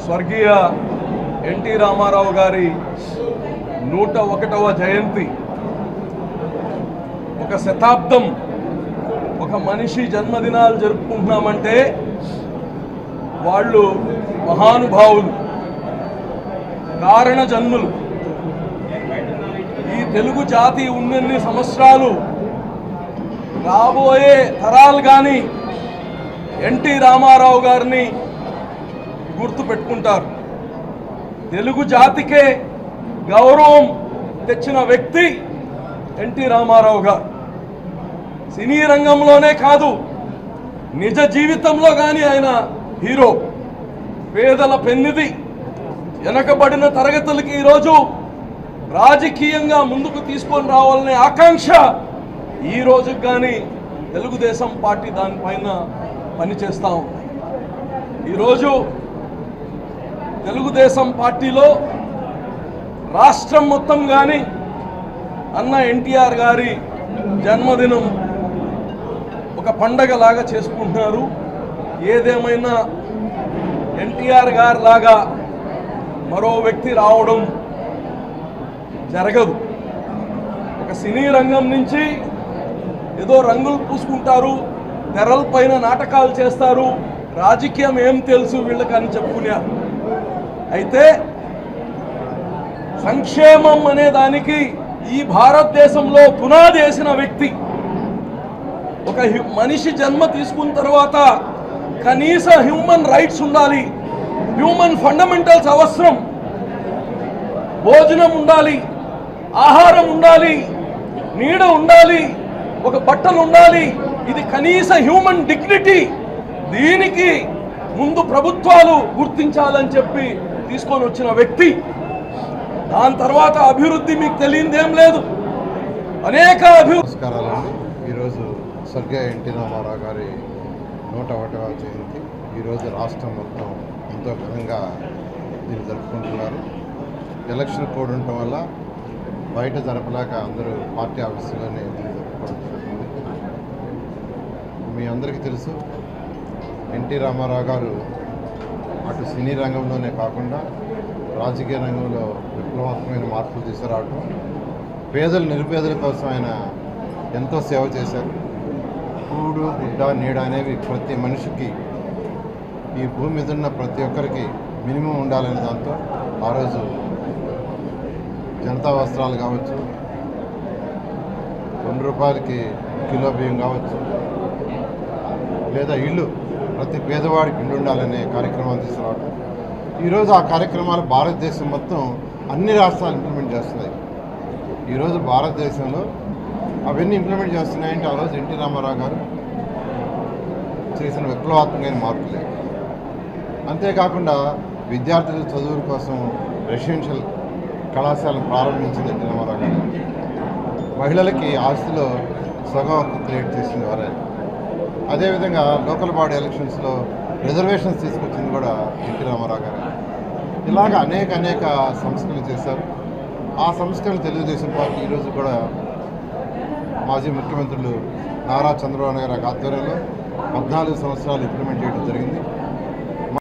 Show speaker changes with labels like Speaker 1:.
Speaker 1: స్వర్గీయ ఎన్టీ రామారావు గారి 101వ జయంతి, ఒక శతాబ్దం ఒక మనిషి జన్మదినాలు జరుపుకుంటున్నామంటే వాళ్ళు మహానుభావులు, కారణ జన్ములు. ఈ తెలుగు జాతి ఉన్నన్ని సంవత్సరాలు రాబోయే తరాలు కానీ ఎన్టీ రామారావు గారిని గుర్తుపెట్టుకుంటారు. తెలుగు జాతికే గౌరవం తెచ్చిన వ్యక్తి ఎన్టీ రామారావు గారు. సినీ రంగంలోనే కాదు, నిజ జీవితంలో కానీ ఆయన హీరో. పేదల పెన్నిధి, వెనకబడిన తరగతులకి ఈరోజు రాజకీయంగా ముందుకు తీసుకొని రావాలనే ఆకాంక్ష ఈ రోజుకి కానీ తెలుగుదేశం పార్టీ దానిపైన పనిచేస్తూ ఉంది. ఈరోజు తెలుగుదేశం పార్టీలో రాష్ట్రం మొత్తం కానీ అన్న ఎన్టీఆర్ గారి జన్మదినం ఒక పండగలాగా చేసుకుంటున్నారు. ఏదేమైనా ఎన్టీఆర్ గారి లాగా మరో వ్యక్తి రావడం జరగదు. ఒక సినీ రంగం నుంచి ఏదో రంగులు పూసుకుంటారు, తెరలపైన నాటకాలు చేస్తారు, రాజకీయం ఏం తెలుసు వీళ్ళకని చెప్పుకున్నారు. అయితే సంక్షేమం అనే దానికి ఈ భారతదేశంలో పునాది వేసిన వ్యక్తి. ఒక మనిషి జన్మ తీసుకున్న తర్వాత కనీస హ్యూమన్ రైట్స్ ఉండాలి, హ్యూమన్ ఫండమెంటల్స్ అవసరం. భోజనం ఉండాలి, ఆహారం ఉండాలి, నీడ ఉండాలి, ఒక బట్టలు ఉండాలి. ఇది కనీస హ్యూమన్ డిగ్నిటీ. దీనికి ముందు ప్రభుత్వాలు గుర్తించాలని చెప్పి తీసుకొని వచ్చిన వ్యక్తి. దాని తర్వాత అభివృద్ధి మీకు తెలియదేం లేదు, అనేక అభివృద్ధి.
Speaker 2: నమస్కారాలండి. ఈరోజు స్వర్గీయ ఎన్టీ రామారావు గారి 101వ జయంతి. ఈరోజు రాష్ట్రం మొత్తం ఎంతో ఘనంగా దీన్ని జరుపుకుంటున్నారు. ఎలక్షన్ కోడ్ ఉండటం వల్ల బయట జరపలేక అందరూ పార్టీ ఆఫీసులోనే జరుపుకోవడం జరుగుతుంది. మీ అందరికీ తెలుసు, ఎన్టీ రామారావు గారు అటు సినీ రంగంలోనే కాకుండా రాజకీయ రంగంలో విప్లవాత్మకమైన మార్పులు తీసుకురావడం, పేదలు నిరుపేదల కోసం ఆయన ఎంతో సేవ చేశారు. కూడు గుడ్డ నీడ అనేవి ప్రతి మనిషికి, ఈ భూమి మీద ఉన్న ప్రతి ఒక్కరికి మినిమం ఉండాలనే దాంతో ఆ రోజు జనతా వస్త్రాలు కావచ్చు, ₹2 కిలో బియ్యం కావచ్చు, లేదా ఇల్లు, ప్రతి పేదవాడికి ఇల్లు ఉండాలనే కార్యక్రమాలు తీసుకురావడం. ఈరోజు ఆ కార్యక్రమాలు భారతదేశం మొత్తం అన్ని రాష్ట్రాలు ఇంప్లిమెంట్ చేస్తున్నాయి. ఈరోజు భారతదేశంలో అవన్నీ ఇంప్లిమెంట్ చేస్తున్నాయంటే ఆ రోజు ఎన్టీ రామారావు గారు చేసిన విప్లవాత్మకమైన మార్పులే. అంతేకాకుండా విద్యార్థుల చదువుల కోసం రెసిడెన్షియల్ కళాశాలను ప్రారంభించింది ఎన్టీ రామారావు గారు. మహిళలకి ఆస్తిలో సగం హక్కు క్రియేట్ చేసింది వారే. అదేవిధంగా లోకల్ బాడీ ఎలక్షన్స్లో రిజర్వేషన్స్ తీసుకొచ్చింది కూడా ఎన్టీ రామారావు గారు. ఇలాగ అనేక సంస్కరణలు చేశారు. ఆ సంస్కరణలు తెలుగుదేశం పార్టీ ఈరోజు కూడా మాజీ ముఖ్యమంత్రులు నారా చంద్రబాబు నాయుడు గారి ఆధ్వర్యంలో 14 సంవత్సరాలు ఇంప్లిమెంట్ చేయడం జరిగింది.